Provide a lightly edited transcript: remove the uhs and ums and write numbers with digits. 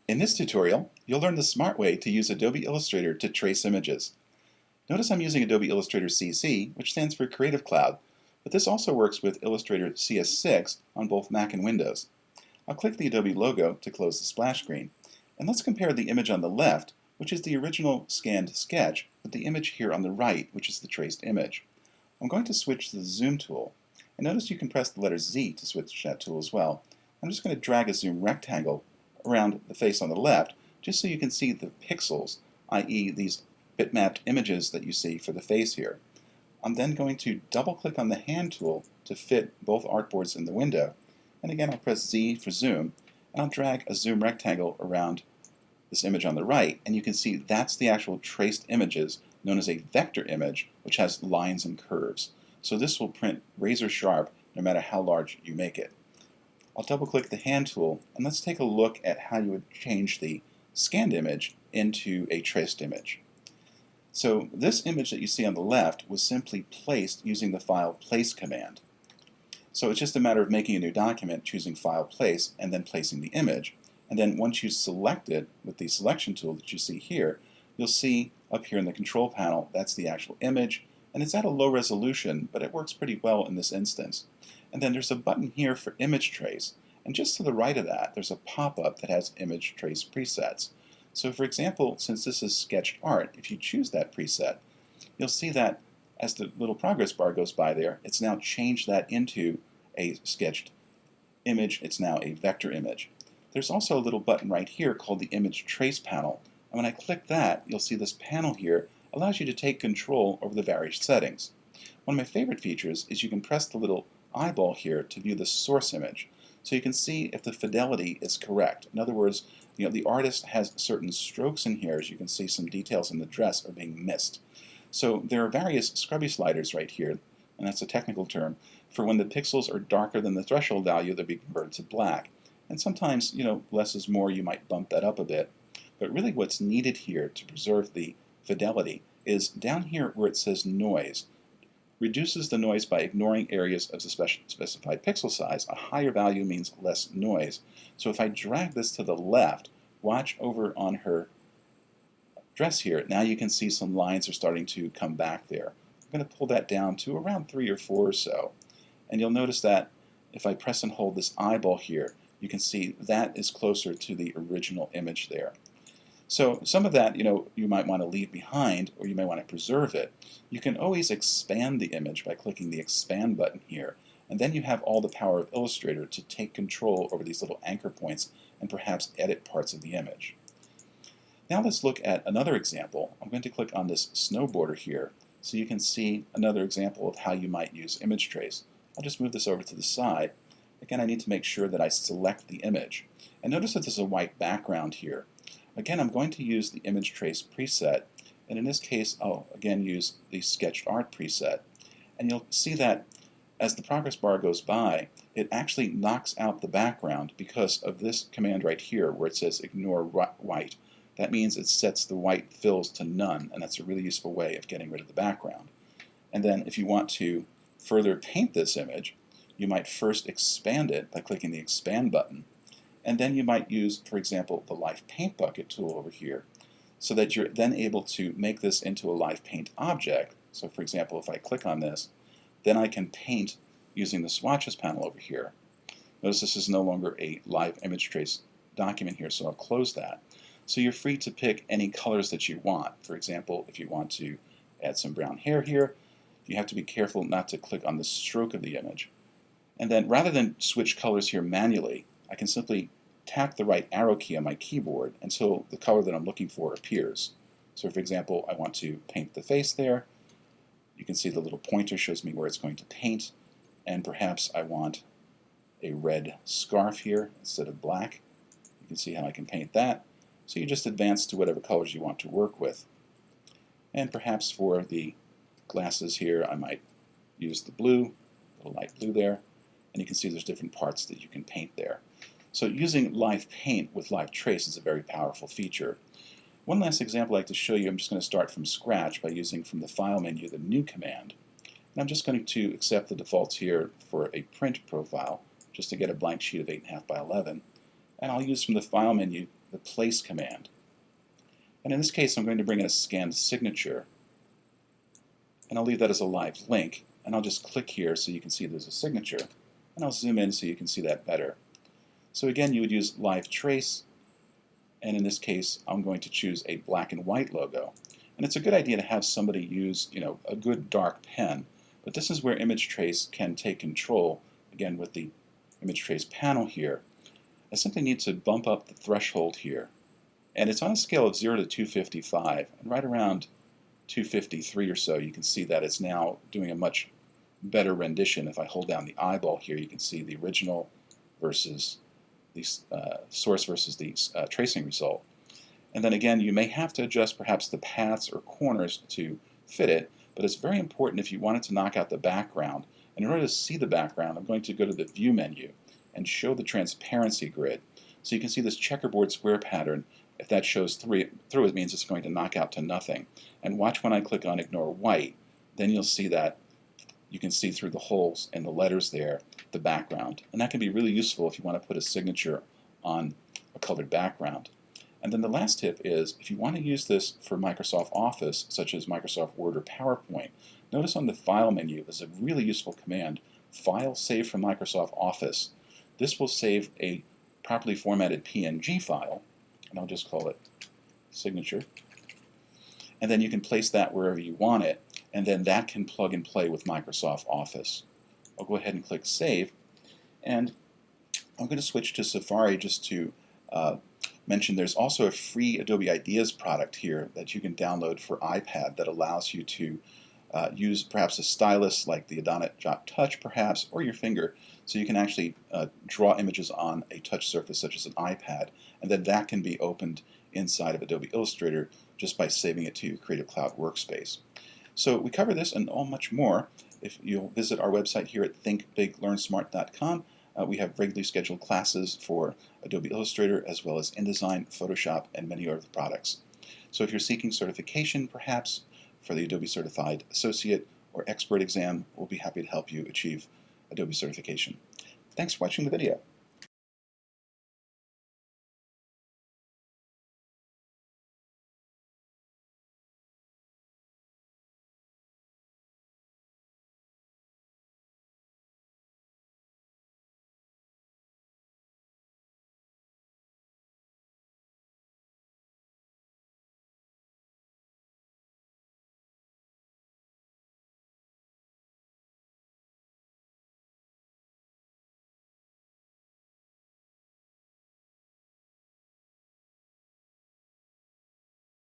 In this tutorial, you'll learn the smart way to use Adobe Illustrator to trace images. Notice I'm using Adobe Illustrator CC, which stands for Creative Cloud, but this also works with Illustrator CS6 on both Mac and Windows. I'll click the Adobe logo to close the splash screen, and let's compare the image on the left, which is the original scanned sketch, with the image here on the right, which is the traced image. I'm going to switch to the Zoom tool, and notice you can press the letter Z to switch that tool as well. I'm just going to drag a zoom rectangle around the face on the left, just so you can see the pixels, i.e. these bitmapped images that you see for the face here. I'm then going to double click on the hand tool to fit both artboards in the window, and again I'll press Z for zoom, and I'll drag a zoom rectangle around this image on the right, and you can see that's the actual traced images known as a vector image, which has lines and curves. So this will print razor sharp no matter how large you make it. I'll double click the hand tool, and let's take a look at how you would change the scanned image into a traced image. So this image that you see on the left was simply placed using the File Place command. So it's just a matter of making a new document, choosing File Place, and then placing the image. And then once you select it with the selection tool that you see here, you'll see up here in the control panel that's the actual image, and it's at a low resolution, but it works pretty well in this instance. And then there's a button here for image trace, and just to the right of that there's a pop-up that has image trace presets. So for example, since this is sketched art, if you choose that preset, you'll see that as the little progress bar goes by there, it's now changed that into a sketched image. It's now a vector image. There's also a little button right here called the image trace panel, and when I click that, you'll see this panel here allows you to take control over the various settings. One of my favorite features is you can press the little eyeball here to view the source image, so you can see if the fidelity is correct. In other words, the artist has certain strokes in here, as you can see some details in the dress are being missed. So there are various scrubby sliders right here, and that's a technical term, for when the pixels are darker than the threshold value, they'll be converted to black. And sometimes, less is more, you might bump that up a bit. But really what's needed here to preserve the fidelity is down here where it says noise. Reduces the noise by ignoring areas of the specified pixel size. A higher value means less noise. So if I drag this to the left, watch over on her dress here. Now you can see some lines are starting to come back there. I'm going to pull that down to around 3 or 4 or so. And you'll notice that if I press and hold this eyeball here, you can see that is closer to the original image there. So some of that, you might want to leave behind, or you may want to preserve it. You can always expand the image by clicking the expand button here, and then you have all the power of Illustrator to take control over these little anchor points and perhaps edit parts of the image. Now let's look at another example. I'm going to click on this snow border here so you can see another example of how you might use image trace. I'll just move this over to the side. Again, I need to make sure that I select the image. And notice that there's a white background here. Again, I'm going to use the image trace preset, and in this case I'll again use the sketched art preset. And you'll see that as the progress bar goes by, it actually knocks out the background because of this command right here where it says ignore white. That means it sets the white fills to none, and that's a really useful way of getting rid of the background. And then if you want to further paint this image, you might first expand it by clicking the expand button. And then you might use, for example, the Live Paint Bucket tool over here, so that you're then able to make this into a live paint object. So for example, if I click on this, then I can paint using the swatches panel over here. Notice this is no longer a live image trace document here, so I'll close that. So you're free to pick any colors that you want. For example, if you want to add some brown hair here, you have to be careful not to click on the stroke of the image. And then rather than switch colors here manually, I can simply tap the right arrow key on my keyboard until the color that I'm looking for appears. So for example, I want to paint the face there. You can see the little pointer shows me where it's going to paint, and perhaps I want a red scarf here instead of black. You can see how I can paint that. So you just advance to whatever colors you want to work with. And perhaps for the glasses here I might use the blue, the light blue there, and you can see there's different parts that you can paint there. So using Live Paint with Live Trace is a very powerful feature. One last example I'd like to show you, I'm just going to start from scratch by using from the File menu the New command. And I'm just going to accept the defaults here for a print profile, just to get a blank sheet of 8.5 by 11. And I'll use from the File menu the place command. And in this case, I'm going to bring in a scanned signature, and I'll leave that as a live link, and I'll just click here so you can see there's a signature, and I'll zoom in so you can see that better. So again, you would use live trace, and in this case, I'm going to choose a black and white logo. And it's a good idea to have somebody use, a good dark pen, but this is where image trace can take control, again with the image trace panel here. I simply need to bump up the threshold here, and it's on a scale of 0 to 255, and right around 253 or so you can see that it's now doing a much better rendition. If I hold down the eyeball here, you can see the original versus the source versus the tracing result. And then again, you may have to adjust perhaps the paths or corners to fit it, but it's very important if you wanted to knock out the background. And in order to see the background, I'm going to go to the View menu and show the transparency grid. So you can see this checkerboard square pattern. If that shows through, it means it's going to knock out to nothing. And watch when I click on Ignore White, then you'll see that you can see through the holes and the letters there, the background. And that can be really useful if you want to put a signature on a colored background. And then the last tip is, if you want to use this for Microsoft Office, such as Microsoft Word or PowerPoint, notice on the File menu is a really useful command, File Save from Microsoft Office. This will save a properly formatted PNG file, and I'll just call it signature. And then you can place that wherever you want it, and then that can plug and play with Microsoft Office. I'll go ahead and click Save, and I'm going to switch to Safari just to mention there's also a free Adobe Ideas product here that you can download for iPad that allows you to use perhaps a stylus like the Adobe Touch perhaps, or your finger, so you can actually draw images on a touch surface such as an iPad, and then that can be opened inside of Adobe Illustrator just by saving it to your Creative Cloud workspace. So we cover this and all much more. If you'll visit our website here at thinkbiglearnsmart.com, we have regularly scheduled classes for Adobe Illustrator as well as InDesign, Photoshop, and many other products. So if you're seeking certification perhaps for the Adobe Certified Associate or Expert exam, we'll be happy to help you achieve Adobe certification. Thanks for watching the video.